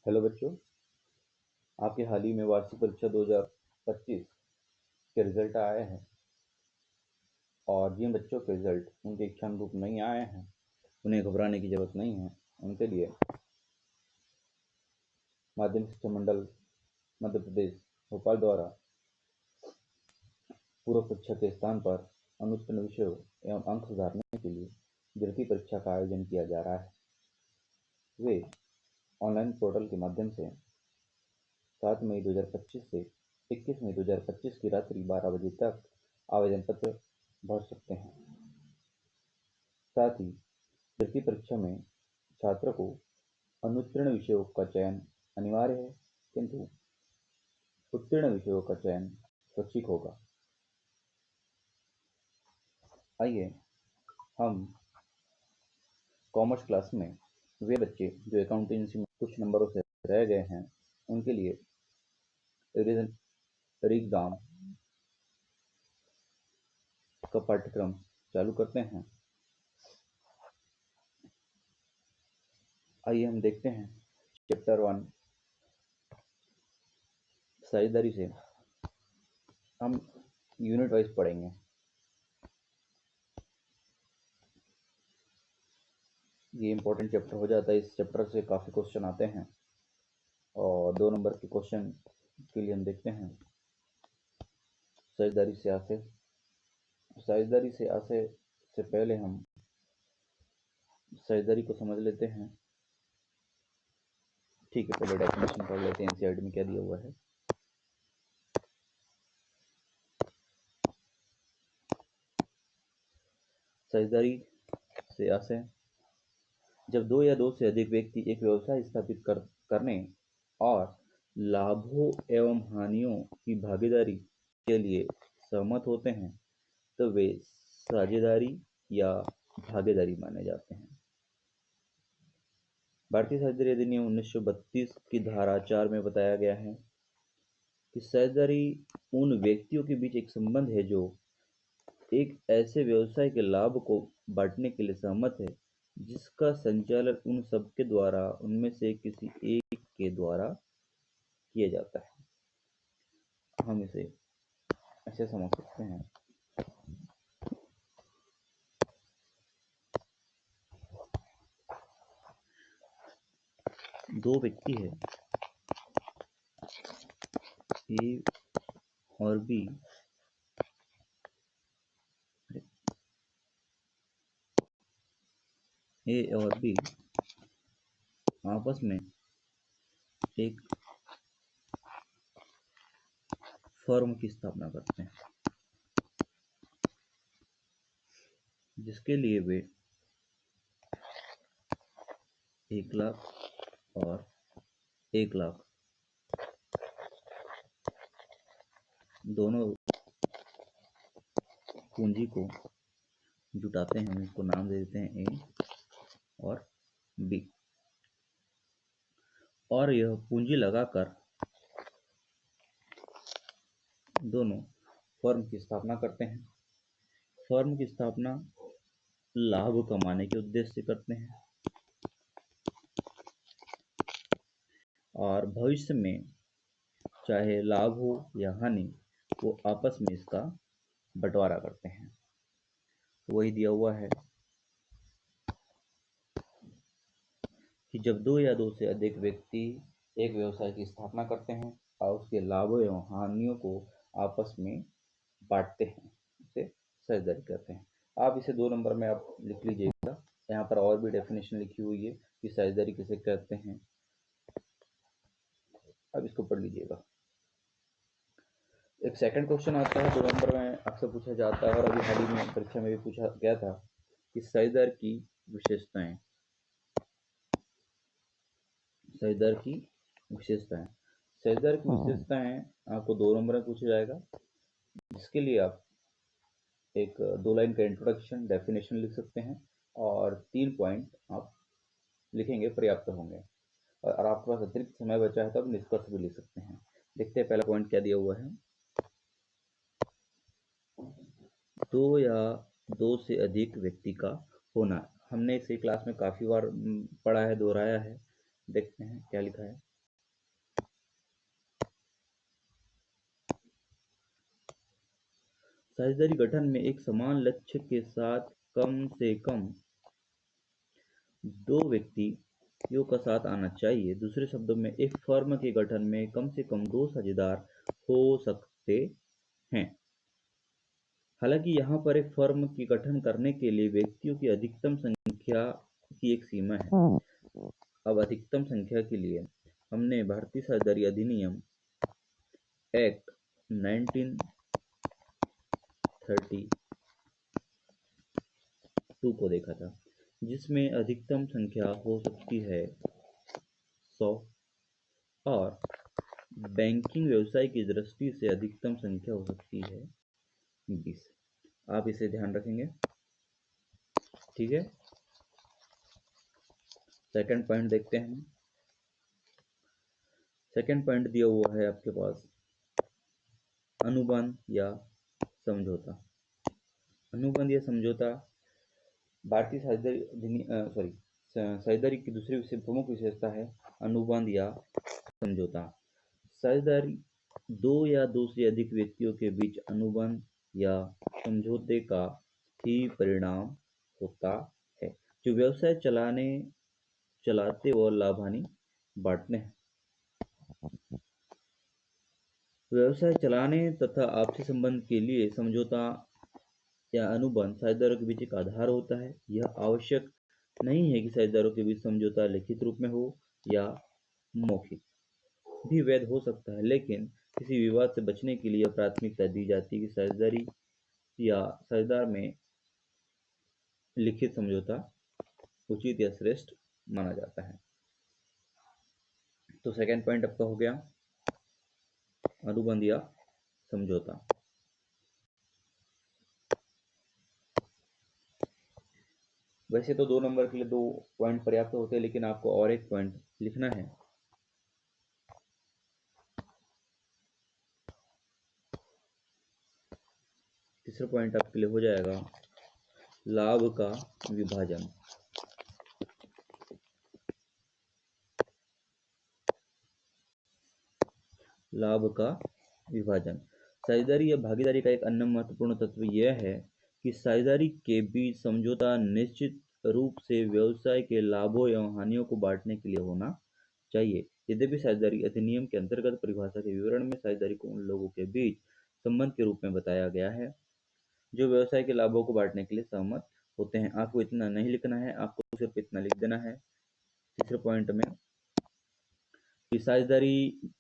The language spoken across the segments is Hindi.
हेलो बच्चों, आपके हाल ही में वार्षिक परीक्षा 2025 के रिजल्ट आए हैं और जिन बच्चों के रिजल्ट उनके इच्छानुरूप नहीं आए हैं उन्हें घबराने की ज़रूरत नहीं है। उनके लिए माध्यमिक शिक्षा मंडल मध्य प्रदेश भोपाल द्वारा पूर्व परीक्षा के स्थान पर अनुत्तीर्ण विषयों एवं अंक सुधारने के लिए द्वितीय परीक्षा का आयोजन किया जा रहा है। वे ऑनलाइन पोर्टल के माध्यम से 7 मई 2025 से 21 मई 2025 की रात्रि 12 बजे तक आवेदन पत्र भर सकते हैं। साथ ही द्वितीय परीक्षा में छात्र को अनुत्तीर्ण विषयों का चयन अनिवार्य है, किंतु उत्तीर्ण विषयों का चयन स्वैच्छिक होगा। आइए हम कॉमर्स क्लास में वे बच्चे जो अकाउंटेंसी में कुछ नंबरों से रह गए हैं उनके लिए रिवीजन एग्जाम का पाठ्यक्रम चालू करते हैं। आइए हम देखते हैं चैप्टर 1 साझेदारी से हम यूनिट वाइज पढ़ेंगे। ये इम्पोर्टेंट चैप्टर हो जाता है। इस चैप्टर से काफ़ी क्वेश्चन आते हैं और 2 नंबर के क्वेश्चन के लिए हम देखते हैं साझेदारी से आशय। साझेदारी से आशय से पहले हम साझेदारी को समझ लेते हैं। ठीक है, पहले डेफिनेशन पढ़ लेते हैं एनसीईआरटी में क्या दिया हुआ है। साझेदारी से आशय जब 2 या 2 से अधिक व्यक्ति एक व्यवसाय स्थापित करने और लाभों एवं हानियों की भागीदारी के लिए सहमत होते हैं तो वे साझेदारी या भागीदारी माने जाते हैं। भारतीय साझेदारी अधिनियम 1932 की धारा 4 में बताया गया है कि साझेदारी उन व्यक्तियों के बीच एक संबंध है जो एक ऐसे व्यवसाय के लाभ को बांटने के लिए सहमत है जिसका संचालन उन सबके द्वारा उनमें से किसी एक के द्वारा किया जाता है। हम इसे ऐसे समझ सकते हैं। दो व्यक्ति है ए और बी, ए और बी आपस में एक फर्म की स्थापना करते हैं जिसके लिए वे 1 लाख और 1 लाख दोनों पूंजी को जुटाते हैं। हम इसको नाम दे देते हैं ए और बी, और यह पूंजी लगाकर दोनों फर्म की स्थापना करते हैं। फर्म की स्थापना लाभ कमाने के उद्देश्य से करते हैं और भविष्य में चाहे लाभ हो या हानि वो आपस में इसका बंटवारा करते हैं। वही दिया हुआ है कि जब 2 या 2 से अधिक व्यक्ति एक व्यवसाय की स्थापना करते हैं और उसके लाभों एवं हानियों को आपस में बांटते हैं, उसे साझेदारी कहते हैं। आप इसे 2 नंबर में आप लिख लीजिएगा। यहाँ पर और भी डेफिनेशन लिखी हुई है कि साझेदारी किसे कहते हैं। अब इसको पढ़ लीजिएगा। एक सेकंड क्वेश्चन आता है 2 नंबर में अक्सर पूछा जाता है और अभी हाल ही में परीक्षा में भी पूछा गया था कि साझेदार की विशेषताएं। साझेदार की विशेषताएं साझेदार की विशेषताएं आपको 2 नंबर में पूछा जाएगा, जिसके लिए आप एक 2 लाइन का इंट्रोडक्शन डेफिनेशन लिख सकते हैं और 3 पॉइंट आप लिखेंगे, पर्याप्त होंगे। और आपके पास अतिरिक्त समय बचा है तो आप निष्कर्ष भी लिख सकते हैं। देखते हैं पहला पॉइंट क्या दिया हुआ है। 2 या 2 से अधिक व्यक्ति का होना। हमने इसे क्लास में काफ़ी बार पढ़ा है, दोहराया है। देखते हैं क्या लिखा है। साझेदारी गठन में एक समान लक्ष्य के साथ कम से कम 2 व्यक्तियों का साथ आना चाहिए। दूसरे शब्दों में, एक फर्म के गठन में कम से कम 2 साझेदार हो सकते हैं। हालांकि यहाँ पर एक फर्म की गठन करने के लिए व्यक्तियों की अधिकतम संख्या की एक सीमा है। अब अधिकतम संख्या के लिए हमने भारतीय साझेदारी अधिनियम एक्ट 1932 को देखा था, जिसमें अधिकतम संख्या हो सकती है 100 और बैंकिंग व्यवसाय की दृष्टि से अधिकतम संख्या हो सकती है 20। आप इसे ध्यान रखेंगे, ठीक है। सेकंड पॉइंट देखते हैं। सेकंड पॉइंट दिया हुआ है आपके पास, अनुबंध या समझौता। अनुबंध या समझौता भारतीय साझेदारी की दूसरी प्रमुख विशेषता है अनुबंध या समझौता। साझेदारी 2 या 2 से अधिक व्यक्तियों के बीच अनुबंध या समझौते का ही परिणाम होता है, जो व्यवसाय चलाते और लाभानी बांटते हैं। व्यवसाय चलाने तथा आपसी संबंध के लिए समझौता या अनुबंध साझेदारों के बीच एक आधार होता है। यह आवश्यक नहीं है कि साझेदारों के बीच समझौता लिखित रूप में हो या मौखिक भी वैध हो सकता है, लेकिन किसी विवाद से बचने के लिए प्राथमिकता दी जाती है कि साझेदारी या साझेदार में लिखित समझौता उचित या श्रेष्ठ माना जाता है। तो सेकंड पॉइंट आपका हो गया अनुबंध या समझौता। वैसे तो 2 नंबर के लिए 2 पॉइंट पर्याप्त होते हैं, लेकिन आपको और एक पॉइंट लिखना है। तीसरा पॉइंट आपके लिए हो जाएगा लाभ का विभाजन। लाभ का विभाजन। साझेदारी या भागीदारी का एक अन्य महत्वपूर्ण तत्व यह है कि साझेदारी के बीच समझौता निश्चित रूप से व्यवसाय के लाभों एवं हानियों को बांटने के लिए होना चाहिए। यद्यपि साझेदारी अधिनियम के अंतर्गत परिभाषा के विवरण में साझेदारी को उन लोगों के बीच संबंध के रूप में बताया गया है जो व्यवसाय के लाभों को बांटने के लिए सहमत होते हैं। आपको इतना नहीं लिखना है, आपको सिर्फ इतना लिख देना है तीसरे पॉइंट में कि साझेदारी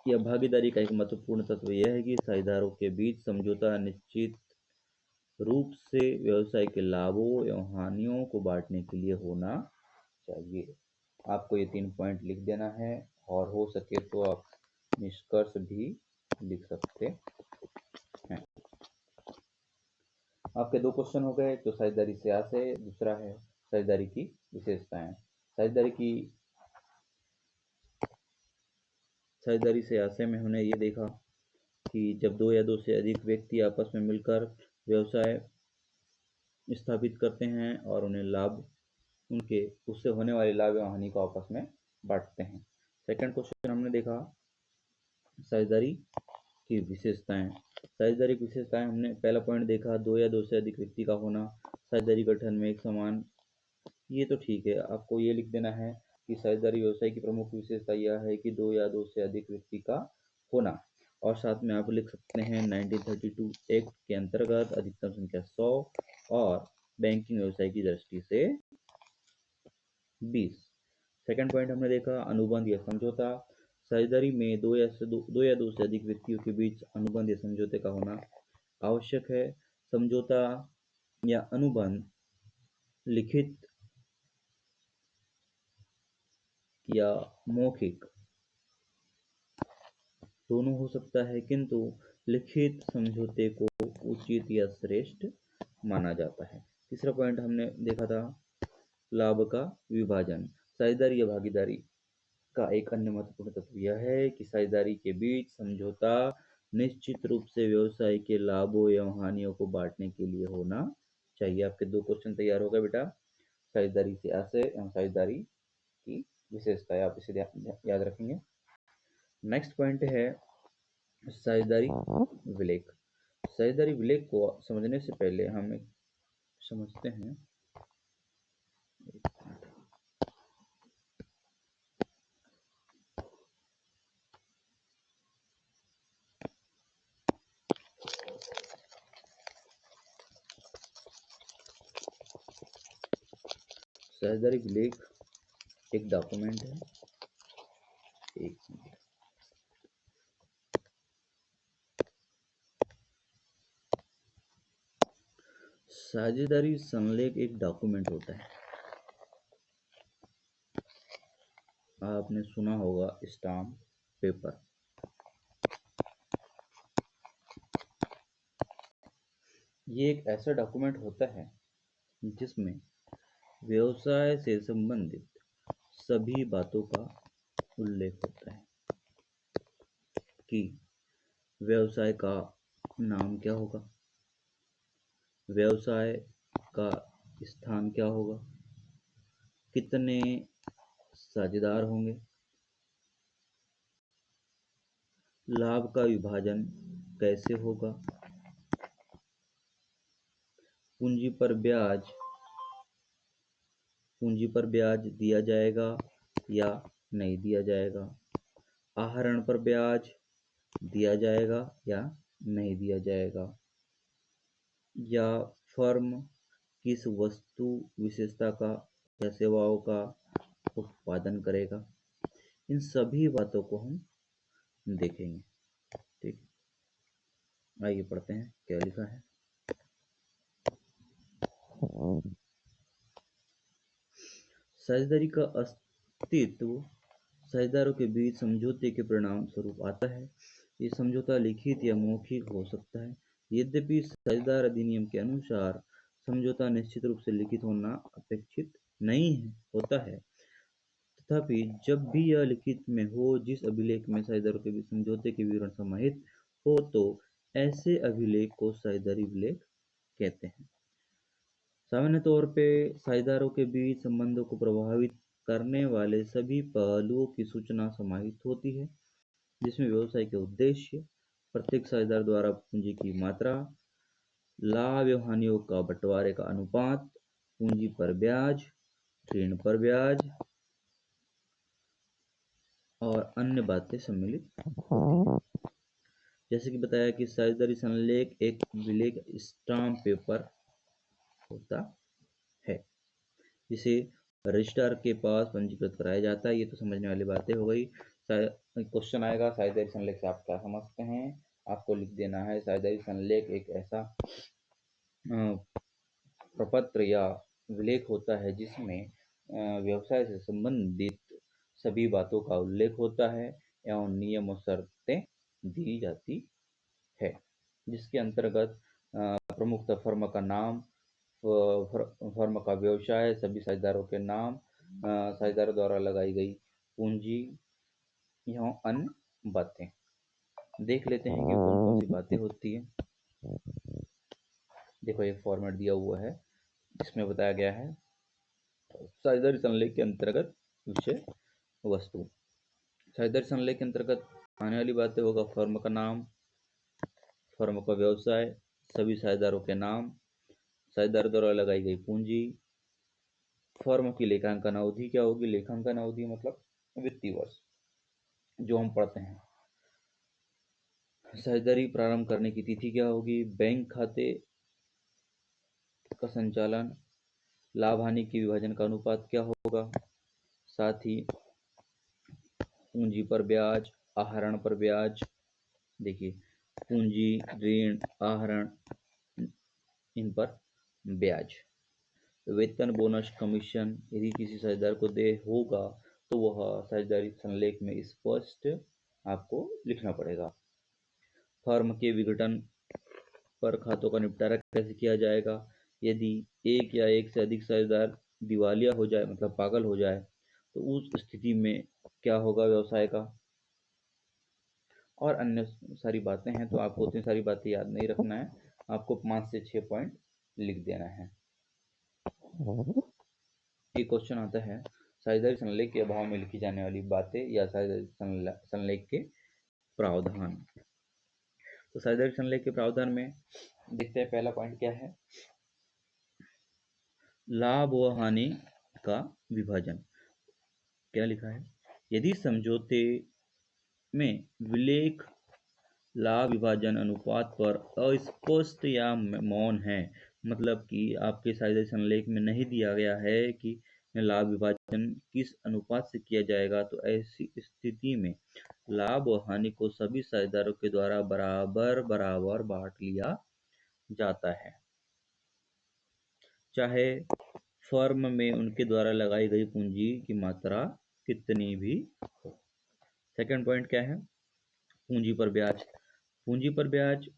या भागीदारी का एक महत्वपूर्ण तत्व यह है कि साझेदारों के बीच समझौता निश्चित रूप से व्यवसाय के लाभों एवं हानियों को बांटने के लिए होना चाहिए। आपको ये 3 पॉइंट लिख देना है और हो सके तो आप निष्कर्ष भी लिख सकते हैं। आपके 2 क्वेश्चन हो गए, जो साझेदारी से आशय, दूसरा है साझेदारी की विशेषताएं। साझेदारी से आशय में हमने ये देखा कि जब 2 या 2 से अधिक व्यक्ति आपस में मिलकर व्यवसाय स्थापित करते हैं और उनके उससे होने वाले लाभ एवं हानि को आपस में बांटते हैं। सेकंड क्वेश्चन हमने देखा साझेदारी की विशेषताएं। साझेदारी की विशेषताएं हमने पहला पॉइंट देखा 2 या 2 से अधिक व्यक्ति का होना, साझेदारी गठन में एक समान, ये तो ठीक है। आपको ये लिख देना है कि साझेदारी व्यवसाय की प्रमुख विशेषता यह है कि 2 या 2 से अधिक व्यक्ति का होना, और साथ में आप लिख सकते हैं 1932 एक्ट के अंतर्गत अधिकतम संख्या 100 और बैंकिंग व्यवसाय की दृष्टि से 20। सेकंड पॉइंट हमने देखा अनुबंध या समझौता। साझेदारी में 2 या 2 से अधिक व्यक्तियों के बीच अनुबंध या समझौते का होना आवश्यक है। समझौता या अनुबंध लिखित या मौखिक दोनों हो सकता है, किंतु लिखित समझौते को उचित या श्रेष्ठ माना जाता है। तीसरा पॉइंट हमने देखा था लाभ का विभाजन। साझेदारी या भागीदारी का एक अन्य महत्वपूर्ण तत्व यह है कि साझेदारी के बीच समझौता निश्चित रूप से व्यवसाय के लाभों एवं हानियों को बांटने के लिए होना चाहिए। आपके 2 क्वेश्चन तैयार हो गए बेटा, साझेदारी से आशय एवं साझेदारी की विशेषताएं, आप इसे याद रखेंगे। नेक्स्ट पॉइंट है साझेदारी विलेख। साझेदारी विलेख को समझने से पहले हम एक समझते हैं। साझेदारी विलेख एक डॉक्यूमेंट है। एक मिनट। साझेदारी संलेख एक डॉक्यूमेंट होता है। आपने सुना होगा स्टाम्प पेपर। ये एक ऐसा डॉक्यूमेंट होता है जिसमें व्यवसाय से संबंधित सभी बातों का उल्लेख होता है कि व्यवसाय का नाम क्या होगा, व्यवसाय का स्थान क्या होगा, कितने साझेदार होंगे, लाभ का विभाजन कैसे होगा, पूंजी पर ब्याज दिया जाएगा या नहीं दिया जाएगा, आहरण पर ब्याज दिया जाएगा या नहीं दिया जाएगा, या फर्म किस वस्तु विशेषता का या सेवाओं का उत्पादन करेगा। इन सभी बातों को हम देखेंगे। ठीक, आइए पढ़ते हैं क्या लिखा है। साझेदारी का अस्तित्व साझेदारों के बीच समझौते के परिणाम स्वरूप आता है। ये समझौता लिखित या मौखिक हो सकता है। यद्यपि साझेदार अधिनियम के अनुसार समझौता निश्चित रूप से लिखित होना अपेक्षित नहीं होता है, तथापि जब भी यह लिखित में हो, जिस अभिलेख में साझेदारों के बीच समझौते के विवरण समाहित हो, तो ऐसे अभिलेख को साझेदारी विलेख कहते हैं। सामान्य तौर पे साझेदारों के बीच संबंधों को प्रभावित करने वाले सभी पहलुओं की सूचना समाहित होती है, जिसमें व्यवसाय के उद्देश्य, प्रत्येक साझेदार द्वारा पूंजी की मात्रा, लाभ या हानियों का बंटवारे का अनुपात, पूंजी पर ब्याज, ऋण पर ब्याज और अन्य बातें सम्मिलित होती हैं। जैसे कि बताया कि साझेदारी संलेख एक विलेख स्टाम्प पेपर होता है, जिसे रजिस्ट्रार के पास पंजीकृत कराया जाता है। ये तो समझने वाली बातें हो गई। क्वेश्चन आएगा साझेदारी संलेख से आप क्या समझते हैं, आपको लिख देना है। साझेदारी संलेख एक ऐसा प्रपत्र या विलेख होता है जिसमें व्यवसाय से संबंधित सभी बातों का उल्लेख होता है एवं नियम और शर्तें दी जाती है, जिसके अंतर्गत प्रमुखतः फर्म का नाम, फर्म का व्यवसाय, सभी साझेदारों के नाम, साझेदारों द्वारा लगाई गई पूंजी एवं अन्य बातें। देख लेते हैं कि कौन कौन सी बातें होती है। देखो एक फॉर्मेट दिया हुआ है जिसमें बताया गया है साझेदारी संलेख के अंतर्गत विषय वस्तु। साझेदारी संलेख के अंतर्गत आने वाली बातें होगा फर्म का नाम, फर्म का व्यवसाय, सभी साझेदारों के नाम, साझेदार द्वारा लगाई गई पूंजी, फर्म की लेखांकन अवधि क्या होगी, लेखांकन अवधि मतलब वित्तीय वर्ष जो हम पढ़ते हैं। साझेदारी प्रारंभ करने की तिथि क्या होगी, बैंक खाते का संचालन, लाभ हानि की विभाजन का अनुपात क्या होगा, साथ ही पूंजी पर ब्याज, आहरण पर ब्याज। देखिए पूंजी, ऋण, आहरण, इन पर ब्याज, वेतन, बोनस, कमीशन यदि किसी साझेदार को दे होगा तो वह साझेदारी संलेख में स्पष्ट आपको लिखना पड़ेगा। फर्म के विघटन पर खातों का निपटारा कैसे किया जाएगा, यदि एक या एक से अधिक साझेदार दिवालिया हो जाए मतलब पागल हो जाए तो उस स्थिति में क्या होगा व्यवसाय का, और अन्य सारी बातें हैं। तो आपको उतनी सारी बातें याद नहीं रखना है, आपको 5 से 6 पॉइंट लिख देना है। एक क्वेश्चन आता है साझेदारी संलेख के अभाव में लिखी जाने वाली बातें या साझेदारी संलेख के प्रावधान। तो साझेदारी संलेख के प्रावधान में देखते हैं पहला पॉइंट क्या है, लाभ व हानि का विभाजन। क्या लिखा है, यदि समझौते में विलेख लाभ विभाजन अनुपात पर अस्पष्ट या मौन है, मतलब कि आपके साझेदारी संलेख में नहीं दिया गया है कि लाभ विभाजन किस अनुपात से किया जाएगा, तो ऐसी स्थिति में लाभ और हानि को सभी साझेदारों के द्वारा बराबर बराबर बांट लिया जाता है, चाहे फर्म में उनके द्वारा लगाई गई पूंजी की मात्रा कितनी भी हो। सेकंड पॉइंट क्या है, पूंजी पर ब्याज। पूंजी पर ब्याज,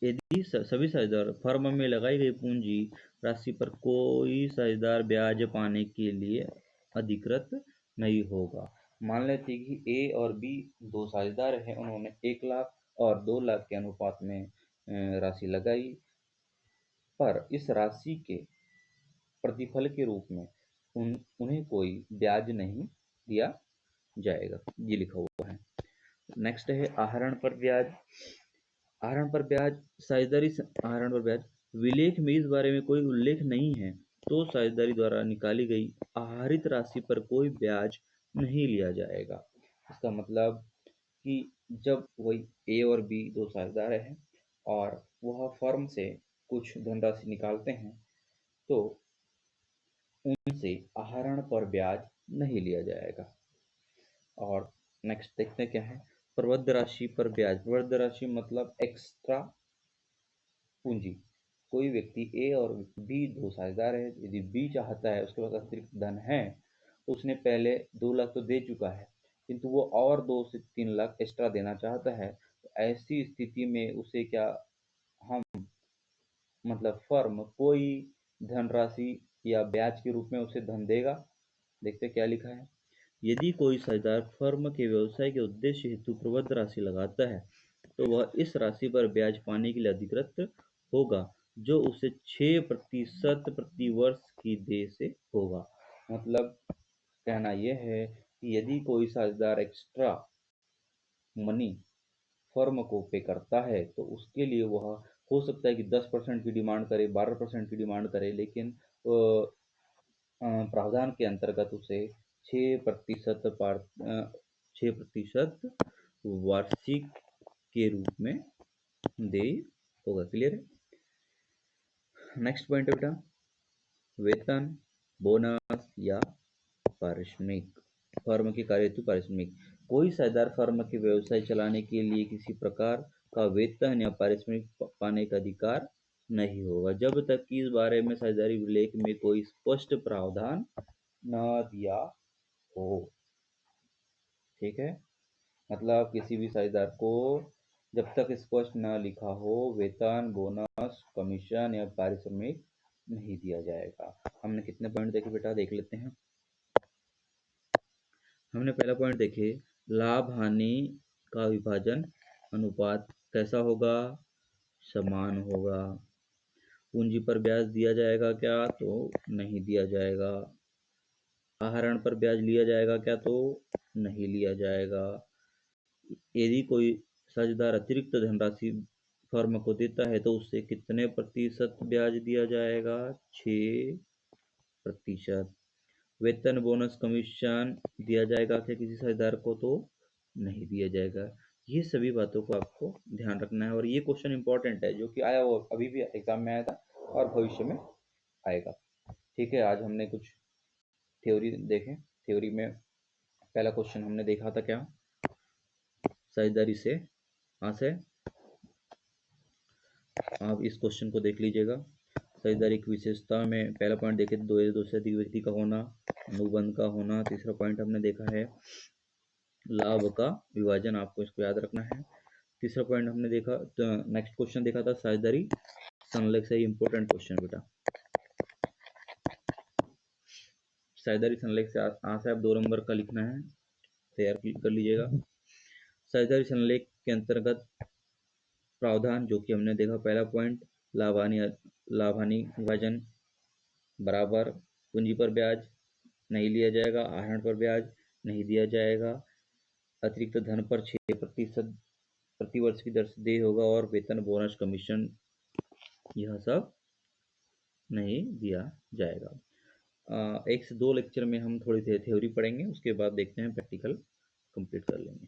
यदि सभी साझेदार फर्म में लगाई गई पूंजी राशि पर कोई साझेदार ब्याज पाने के लिए अधिकृत नहीं होगा। मान लेते हैं कि ए और बी दो साझेदार हैं, उन्होंने 1 लाख और 2 लाख के अनुपात में राशि लगाई, पर इस राशि के प्रतिफल के रूप में उन्हें कोई ब्याज नहीं दिया जाएगा, ये लिखा हुआ है। नेक्स्ट है आहरण पर ब्याज। आहरण पर ब्याज, साझेदारी आहरण पर ब्याज, विलेख में इस बारे में कोई उल्लेख नहीं है तो साझेदारी द्वारा निकाली गई आहरित राशि पर कोई ब्याज नहीं लिया जाएगा। इसका मतलब कि जब वही ए और बी दो साझेदार हैं और वह फर्म से कुछ धनराशि निकालते हैं तो उनसे आहरण पर ब्याज नहीं लिया जाएगा। और नेक्स्ट देखते हैं क्या है, प्रबद्ध राशि पर ब्याज। प्रबद्ध राशि मतलब एक्स्ट्रा पूंजी। कोई व्यक्ति ए और बी दो साझेदार है, यदि बी चाहता है, उसके पास अतिरिक्त धन है, तो उसने पहले 2 लाख तो दे चुका है, किंतु वो और 2 से 3 लाख एक्स्ट्रा देना चाहता है, तो ऐसी स्थिति में उसे क्या, हम मतलब फर्म कोई धनराशि या ब्याज के रूप में उसे धन देगा। देखते क्या लिखा है, यदि कोई साझेदार फर्म के व्यवसाय के उद्देश्य हेतु प्रबद्ध राशि लगाता है तो वह इस राशि पर ब्याज पाने के लिए अधिकृत होगा, जो उसे 6% प्रति वर्ष की दर से होगा। मतलब कहना यह है कि यदि कोई साझेदार एक्स्ट्रा मनी फर्म को पे करता है तो उसके लिए वह हो सकता है कि 10% की डिमांड करे, 12% की डिमांड करे, लेकिन प्रावधान के अंतर्गत उसे 6% 6% वार्षिक के रूप में दे होगा। क्लियर है। नेक्स्ट पॉइंट है बेटा, वेतन, बोनस या पारिश्रमिक। फर्म के कार्य हेतु पारिश्रमिक। कोई साझेदार फर्म के व्यवसाय चलाने के लिए किसी प्रकार का वेतन या पारिश्रमिक पाने का अधिकार नहीं होगा, जब तक कि इस बारे में साझेदारी विलेख में कोई स्पष्ट प्रावधान न दिया हो। ठीक है, मतलब किसी भी साझेदार को जब तक स्पष्ट न लिखा हो, वेतन, बोनस, कमीशन या पारिश्रमिक नहीं दिया जाएगा। हमने कितने पॉइंट देखे बेटा, देख लेते हैं। हमने पहला पॉइंट देखे, लाभ हानि का विभाजन अनुपात कैसा होगा, समान होगा। पूंजी पर ब्याज दिया जाएगा क्या, तो नहीं दिया जाएगा। आहरण पर ब्याज लिया जाएगा क्या, तो नहीं लिया जाएगा। यदि कोई साझेदार अतिरिक्त धनराशि फर्म को देता है तो उससे कितने प्रतिशत ब्याज दिया जाएगा, 6%। वेतन, बोनस, कमीशन दिया जाएगा क्या किसी साझेदार को, तो नहीं दिया जाएगा। ये सभी बातों को आपको ध्यान रखना है और ये क्वेश्चन इंपॉर्टेंट है, जो कि आया वो अभी भी एग्जाम में आया था और भविष्य में आएगा। ठीक है, आज हमने कुछ थ्योरी देखे। थ्योरी में पहला क्वेश्चन हमने देखा था क्या, साझेदारी से। हाँ से आप इस क्वेश्चन को देख लीजिएगा। साझेदारी की विशेषता में पहला पॉइंट देखे तो दो से अधिक व्यक्ति का होना, अनुबंध का होना। तीसरा पॉइंट हमने देखा है लाभ का विभाजन, आपको इसको याद रखना है। तीसरा पॉइंट हमने देखा, तो नेक्स्ट क्वेश्चन देखा था साझेदारी संलेख से, इंपॉर्टेंट क्वेश्चन बेटा। साझेदारी संलेख से यहाँ से आप 2 नंबर का लिखना है, तैयार कर लीजिएगा। साझेदारी संलेख के अंतर्गत प्रावधान जो कि हमने देखा, पहला पॉइंट लाभ हानि विभाजन बराबर, पूंजी पर ब्याज नहीं लिया जाएगा, आहरण पर ब्याज नहीं दिया जाएगा, अतिरिक्त धन पर 6% प्रतिवर्ष की दर से देय होगा और वेतन, बोनस, कमीशन यह सब नहीं दिया जाएगा। 1 से 2 लेक्चर में हम थोड़ी देर थ्योरी पढ़ेंगे, उसके बाद देखते हैं प्रैक्टिकल कंप्लीट कर लेंगे।